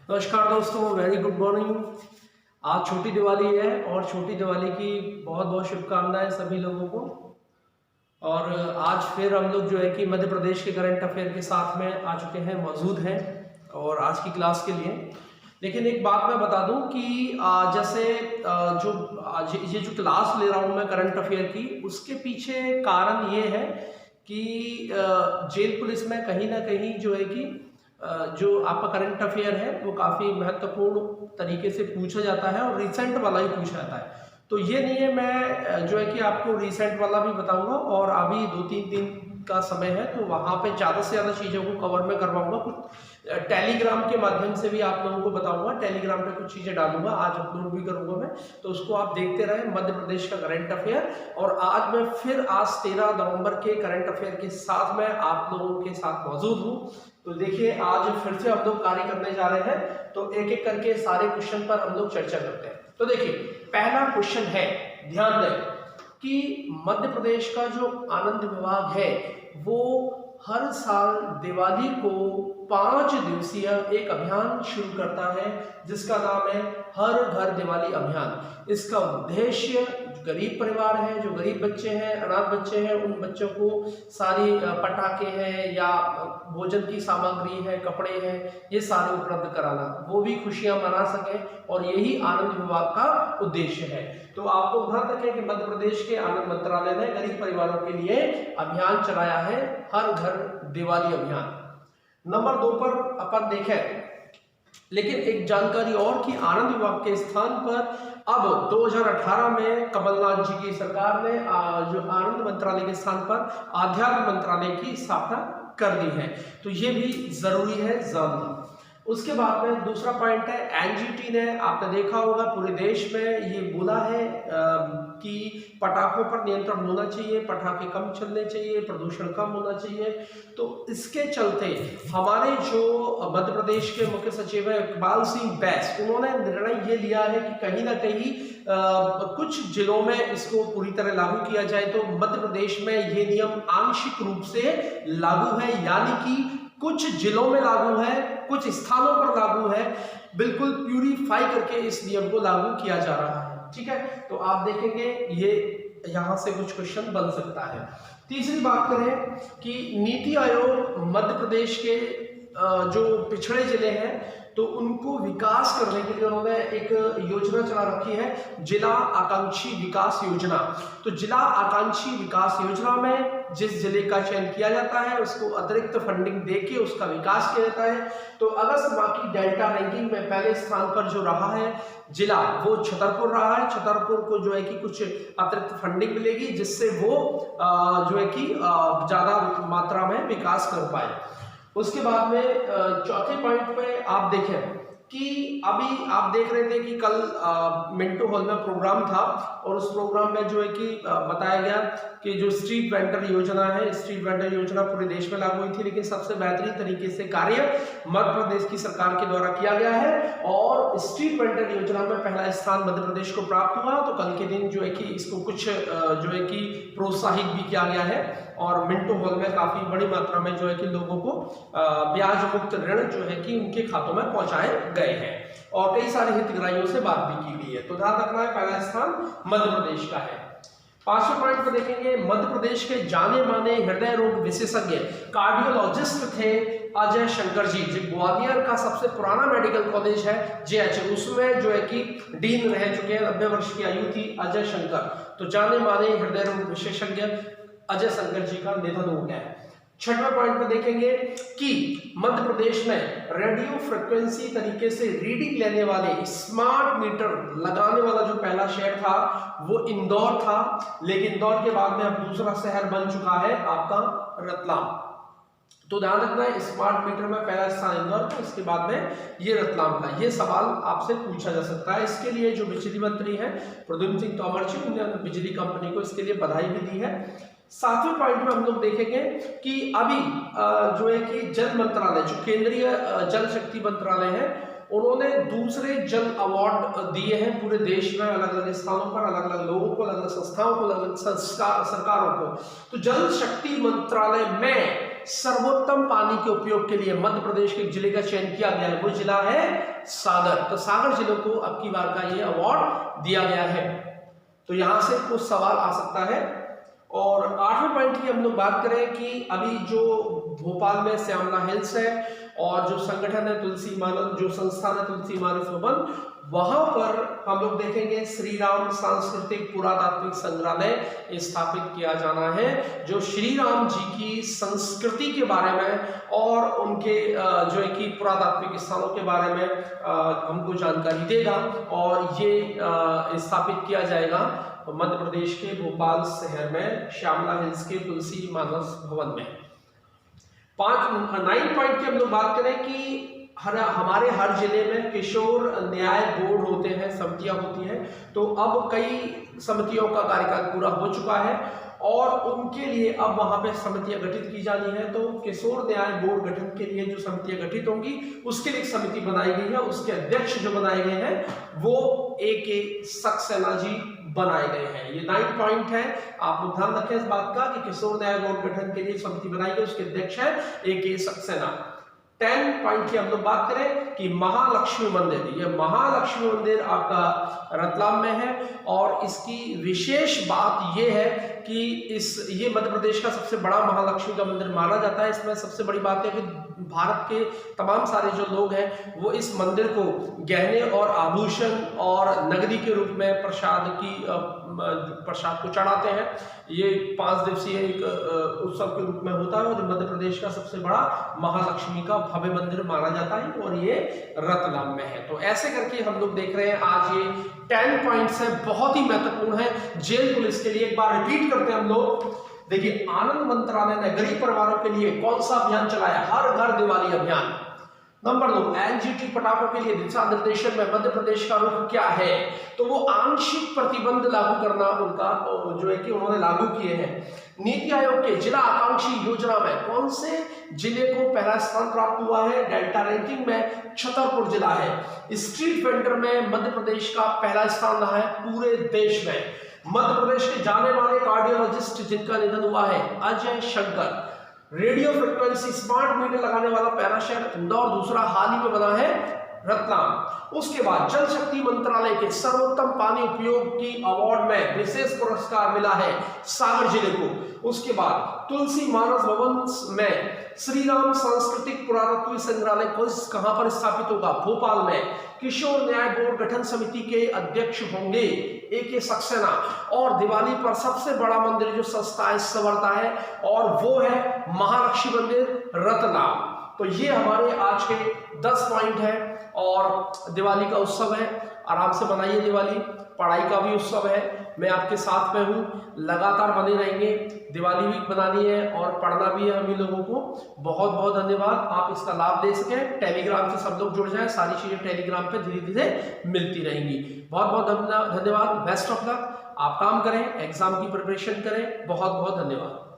नमस्कार दोस्तों, very good morning. आज छोटी दिवाली है और छोटी दिवाली की बहुत बहुत शुभकामनाएं सभी लोगों को। और आज फिर हम लोग जो है कि मध्य प्रदेश के करंट अफेयर के साथ में आ चुके हैं, मौजूद हैं और आज की क्लास के लिए। लेकिन एक बात मैं बता दूं कि जैसे जो आज ये जो क्लास ले रहा हूं मैं करंट अफेयर की, उसके पीछे कारण ये है कि जेल पुलिस में कहीं ना कहीं जो है कि जो आपका करंट अफेयर है वो काफ़ी महत्वपूर्ण तरीके से पूछा जाता है और रिसेंट वाला ही पूछा जाता है। तो ये नहीं है, मैं जो है कि आपको रिसेंट वाला भी बताऊंगा और अभी 2-3 दिन का समय है तो वहाँ पे ज़्यादा से ज़्यादा चीज़ों को कवर में करवाऊंगा। कुछ टेलीग्राम के माध्यम से भी आप लोगों को बताऊंगा, टेलीग्राम पे कुछ चीज़ें डालूंगा, आज अपलोड भी करूंगा मैं, तो उसको आप देखते रहें, मध्य प्रदेश का करंट अफेयर। और आज मैं फिर आज 13 नवंबर के करंट अफेयर के साथ में आप लोगों के साथ मौजूद हूँ। तो देखिए, आज फिर से हम लोग कार्य करने जा रहे हैं, तो एक एक करके सारे क्वेश्चन पर हम लोग चर्चा करते हैं। तो देखिए, पहला क्वेश्चन है, ध्यान दें कि मध्य प्रदेश का जो आनंद विभाग है वो हर साल दिवाली को 5 दिवसीय एक अभियान शुरू करता है जिसका नाम है हर घर दिवाली अभियान। इसका उद्देश्य गरीब परिवार है, जो गरीब बच्चे हैं, अनाथ बच्चे हैं, उन बच्चों को सारी पटाखे हैं या भोजन की सामग्री है, कपड़े हैं, ये सारे उपलब्ध कराना, वो भी खुशियां मना सके, और यही आनंद विभाग का उद्देश्य है। तो आपको ध्यान रखें कि मध्य प्रदेश के आनंद मंत्रालय ने गरीब परिवारों के लिए अभियान चलाया है, हर घर दिवाली अभियान। नंबर 2 पर अपन देखें, लेकिन एक जानकारी और कि आनंद विभाग के स्थान पर अब 2018 में कमलनाथ जी की सरकार ने जो आनंद मंत्रालय के स्थान पर आध्यात्म मंत्रालय की स्थापना कर दी है, तो ये भी जरूरी है जानना। उसके बाद में दूसरा पॉइंट है, एनजीटी ने, आपने देखा होगा पूरे देश में ये बोला है कि पटाखों पर नियंत्रण होना चाहिए, पटाखे कम चलने चाहिए, प्रदूषण कम होना चाहिए। तो इसके चलते हमारे जो मध्य प्रदेश के मुख्य सचिव है इकबाल सिंह बैस, उन्होंने निर्णय ये लिया है कि कहीं ना कहीं कुछ जिलों में इसको पूरी तरह लागू किया जाए। तो मध्य प्रदेश में ये नियम आंशिक रूप से लागू है, यानी कि कुछ जिलों में लागू है, कुछ स्थानों पर लागू है, बिल्कुल प्यूरिफाई करके इस नियम को लागू किया जा रहा है। ठीक है, तो आप देखेंगे ये यहां से कुछ क्वेश्चन बन सकता है। तीसरी बात करें कि नीति आयोग मध्य प्रदेश के जो पिछड़े जिले हैं तो उनको विकास करने के लिए उन्होंने एक योजना चला रखी है, जिला आकांक्षी विकास योजना। तो जिला आकांक्षी विकास योजना में जिस जिले का चयन किया जाता है उसको अतिरिक्त फंडिंग देके उसका विकास किया जाता है। तो अगस्त माह की डेल्टा रैंकिंग में पहले स्थान पर जो रहा है जिला, वो छतरपुर रहा है। छतरपुर को जो है कि कुछ अतिरिक्त फंडिंग मिलेगी जिससे वो जो है कि ज्यादा मात्रा में विकास कर पाए। उसके बाद में चौथे पॉइंट पे आप देखें कि अभी आप देख रहे थे कि कल मिंटो हॉल में प्रोग्राम था और उस प्रोग्राम में जो है कि बताया गया कि जो स्ट्रीट वेंडर योजना है, स्ट्रीट वेंडर योजना पूरे देश में लागू हुई थी, लेकिन सबसे बेहतरीन तरीके से कार्य मध्य प्रदेश की सरकार के द्वारा किया गया है और स्ट्रीट वेंडर योजना में पहला स्थान मध्य प्रदेश को प्राप्त हुआ। तो कल के दिन जो है कि इसको कुछ जो है कि प्रोत्साहित भी किया गया है और मिंटो हॉल में काफी बड़ी मात्रा में जो है कि लोगों को ब्याज मुक्त ऋण जो है कि उनके खातों में पहुंचाए गए हैं और कई सारे हितग्राहियों से बात भी की गई है। तो ध्यान रखना है, पहला स्थान मध्य प्रदेश का है। 5वें पॉइंट पर देखेंगे, मध्य प्रदेश के जाने माने हृदय रोग विशेषज्ञ कार्डियोलॉजिस्ट थे अजय शंकर जी, जो ग्वालियर का सबसे पुराना मेडिकल कॉलेज है जेएच, उसमें जो है कि डीन रह चुके हैं, 90 वर्ष की आयु थी अजय शंकर। तो जाने माने हृदय रोग विशेषज्ञ अजय शंकर जी का निधन हो गया है। 6वें पॉइंट पर देखेंगे कि मध्य प्रदेश में रेडियो फ्रिक्वेंसी तरीके से रीडिंग लेने वाले स्मार्ट मीटर लगाने वाला जो पहला शहर था वो इंदौर था, लेकिन इंदौर के बाद में अब दूसरा शहर बन चुका है आपका रतलाम। तो ध्यान रखना है, स्मार्ट मीटर में पहला स्थान इंदौर का, इसके बाद में ये रतलाम का। ये सवाल आपसे पूछा जा सकता है। इसके लिए जो बिजली मंत्री हैं प्रद्युम्न सिंह तोमर जी, उन्होंने बिजली कंपनी को इसके लिए बधाई भी दी है। 7वें पॉइंट में हम लोग देखेंगे कि अभी जो है कि जल मंत्रालय, जो केंद्रीय जल शक्ति मंत्रालय है, उन्होंने दूसरे जल अवार्ड दिए हैं पूरे देश में, अलग अलग स्थानों पर, अलग अलग लोगों को, अलग अलग संस्थाओं को, अलग अलग सरकारों को। तो जल शक्ति मंत्रालय में सर्वोत्तम पानी के उपयोग के लिए मध्य प्रदेश के जिले का चयन किया गया है, वो जिला है सागर। तो सागर जिले को अब की बार का ये अवार्ड दिया गया है। तो यहां से कुछ सवाल आ सकता है। और 8वें पॉइंट की हम लोग बात करें कि अभी जो भोपाल में श्यामला हिल्स है और जो संगठन है तुलसी मानस, जो संस्थान है तुलसी मानस भवन, वहां पर हम लोग देखेंगे श्री राम सांस्कृतिक पुरातात्विक संग्रहालय स्थापित किया जाना है, जो श्री राम जी की संस्कृति के बारे में और उनके जो है कि पुरातात्विक स्थानों के बारे में हमको जानकारी देगा। और ये स्थापित किया जाएगा मध्य प्रदेश के भोपाल शहर में श्यामला हिल्स के तुलसी मानस भवन में। 9 पॉइंट की हम लोग बात करें कि हमारे हर जिले में किशोर न्याय बोर्ड होते हैं, समितियां होती हैं। तो अब कई समितियों का कार्यकाल पूरा हो चुका है और उनके लिए अब वहां पे समितियां गठित की जानी है। तो किशोर न्याय बोर्ड गठन के लिए जो समितियां गठित होंगी उसके लिए एक समिति बनाई गई है। उसके अध्यक्ष जो बनाए गए हैं वो A.K. सक्सेना जी बनाए गए हैं। ये 9 पॉइंट है, आप लोग ध्यान रखें इस बात का कि किशोर न्याय बोर्ड गठन के लिए समिति बनाई गई, उसके अध्यक्ष है A.K. सक्सेना। 10 पॉइंट की हम लोग बात करें कि महालक्ष्मी मंदिर, ये महालक्ष्मी मंदिर आपका रतलाम में है और इसकी विशेष बात ये है कि ये मध्य प्रदेश का सबसे बड़ा महालक्ष्मी का मंदिर माना जाता है। इसमें सबसे बड़ी बात है कि भारत के तमाम सारे जो लोग हैं वो इस मंदिर को गहने और आभूषण और नगदी के रूप में प्रसाद को चढ़ाते हैं। ये 5 दिवसीय एक उत्सव के रूप में होता है और मध्य प्रदेश का सबसे बड़ा महालक्ष्मी का भव्य मंदिर माना जाता है और ये रतलाम में है। तो ऐसे करके हम लोग देख रहे हैं आज ये 10 पॉइंट्स है, बहुत ही महत्वपूर्ण है जेल पुलिस के लिए। एक बार रिपीट करते हैं हम लोग। देखिए, आनंद मंत्रालय ने गरीब परिवारों के लिए कौन सा अभियान चलाया? हर घर दिवाली अभियान। नंबर 2, एनजीटी पटाखों के लिए दिशा निर्देशन में मध्य प्रदेश का रुख क्या है? तो वो आंशिक प्रतिबंध लागू करना उनका जो है कि उन्होंने लागू किए हैं। नीति आयोग के जिला आकांक्षी योजना में कौन से जिले को पहला स्थान प्राप्त हुआ है? डेल्टा रैंकिंग में छतरपुर जिला है। स्ट्रीट वेंडर में मध्य प्रदेश का पहला स्थान रहा है पूरे देश में। मध्य प्रदेश के जाने माने कार्डियोलॉजिस्ट जिनका निधन हुआ है Ajay Shankar. Radio frequency smart meter लगाने वाला पहला शहर इंदौर, दूसरा हाल ही में बना है रतलाम। उसके बाद जल शक्ति मंत्रालय के सर्वोत्तम पानी उपयोग की अवार्ड में विशेष पुरस्कार मिला है सागर जिले को। उसके बाद तुलसी मानस भवन में श्री राम सांस्कृतिक पुरातत्व संग्रहालय कहां पर स्थापित होगा? भोपाल में। किशोर न्याय बोर्ड गठन समिति के अध्यक्ष होंगे A.K. सक्सेना। और दिवाली पर सबसे बड़ा मंदिर जो संस्थाएं संवरता है और वो है महालक्ष्मी मंदिर रतलाम। तो ये हमारे आज के 10 पॉइंट है और दिवाली का उत्सव है, आराम से मनाइए दिवाली। पढ़ाई का भी उत्सव है, मैं आपके साथ में हूँ, लगातार बने रहेंगे। दिवाली भी बनानी है और पढ़ना भी है हम ही लोगों को। बहुत बहुत धन्यवाद, आप इसका लाभ ले सकें। टेलीग्राम से सब लोग जुड़ जाएं, सारी चीजें टेलीग्राम पे धीरे धीरे मिलती रहेंगी। बहुत बहुत धन्यवाद, बेस्ट ऑफ लक। आप काम करें, एग्जाम की प्रिपरेशन करें। बहुत बहुत धन्यवाद।